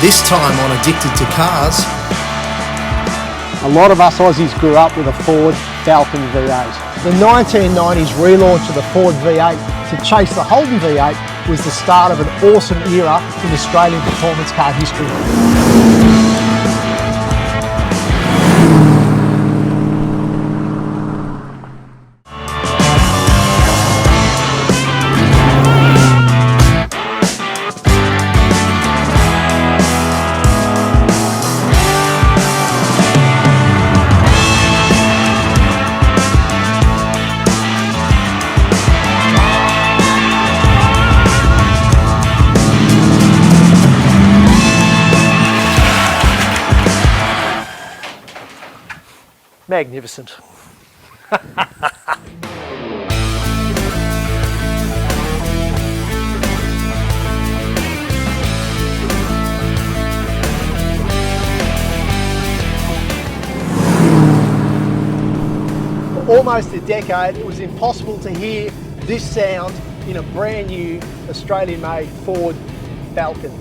this time on Addicted to Cars. A lot of us Aussies grew up with a Ford Falcon V8. The 1990s relaunch of the Ford V8 to chase the Holden V8 was the start of an awesome era in Australian performance car history. Magnificent. For almost a decade, it was impossible to hear this sound in a brand new Australian-made Ford Falcon.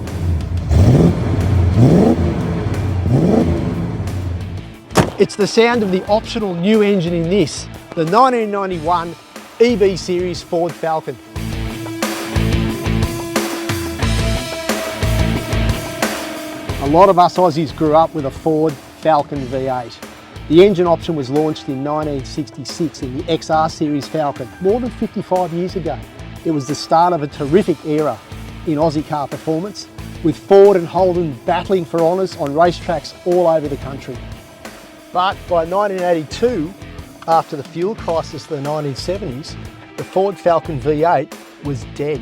It's the sound of the optional new engine in this, the 1991 EB Series Ford Falcon. A lot of us Aussies grew up with a Ford Falcon V8. The engine option was launched in 1966 in the XR Series Falcon, more than 55 years ago. It was the start of a terrific era in Aussie car performance, with Ford and Holden battling for honours on racetracks all over the country. But by 1982, after the fuel crisis of the 1970s, the Ford Falcon V8 was dead.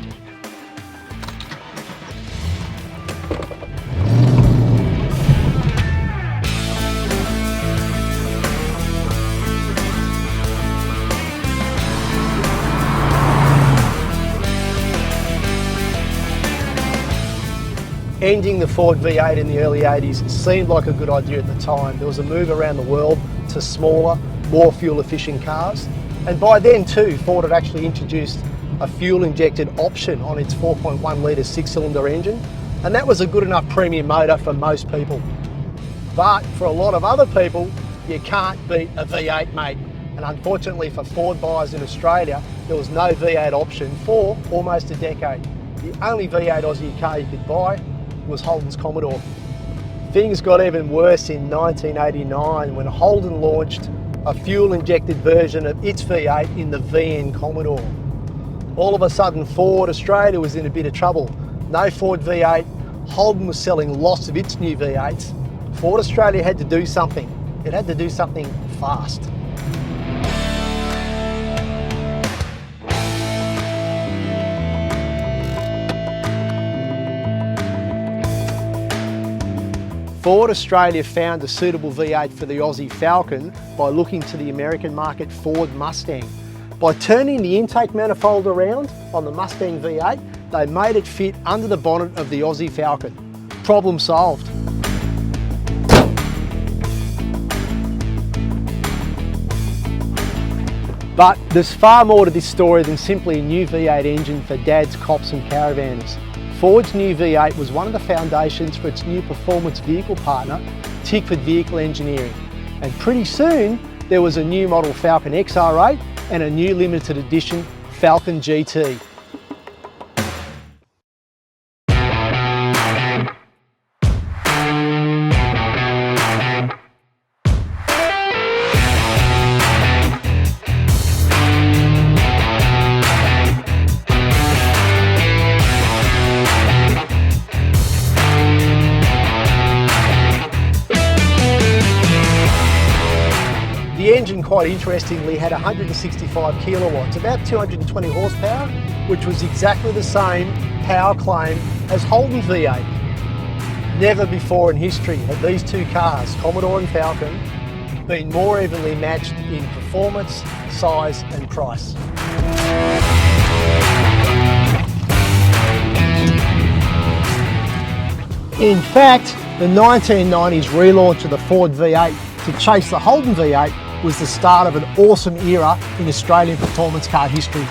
Ending the Ford V8 in the early 80s seemed like a good idea at the time. There was a move around the world to smaller, more fuel-efficient cars. And by then too, Ford had actually introduced a fuel-injected option on its 4.1 litre six-cylinder engine. And that was a good enough premium motor for most people. But for a lot of other people, you can't beat a V8, mate. And unfortunately for Ford buyers in Australia, there was no V8 option for almost a decade. The only V8 Aussie car you could buy was Holden's Commodore. Things got even worse in 1989 when Holden launched a fuel-injected version of its V8 in the VN Commodore. All of a sudden, Ford Australia was in a bit of trouble. No Ford V8, Holden was selling lots of its new V8s. Ford Australia had to do something. It had to do something fast. Ford Australia found a suitable V8 for the Aussie Falcon by looking to the American market Ford Mustang. By turning the intake manifold around on the Mustang V8, they made it fit under the bonnet of the Aussie Falcon. Problem solved. But there's far more to this story than simply a new V8 engine for dads, cops and caravanners. Ford's new V8 was one of the foundations for its new performance vehicle partner, Tickford Vehicle Engineering. And pretty soon, there was a new model Falcon XR8 and a new limited edition Falcon GT. The engine, quite interestingly, had 165 kilowatts, about 220 horsepower, which was exactly the same power claim as Holden's V8. Never before in history have these two cars, Commodore and Falcon, been more evenly matched in performance, size and price. In fact, the 1990s relaunch of the Ford V8 to chase the Holden V8 was the start of an awesome era in Australian performance car history.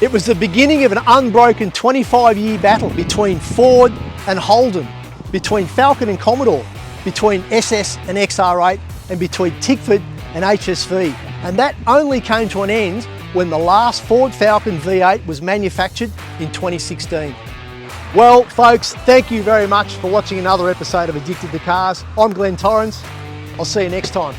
It was the beginning of an unbroken 25-year battle between Ford and Holden, between Falcon and Commodore, between SS and XR8, and between Tickford and HSV. And that only came to an end when the last Ford Falcon V8 was manufactured in 2016. Well, folks, thank you very much for watching another episode of Addicted to Cars. I'm Glenn Torrens. I'll see you next time.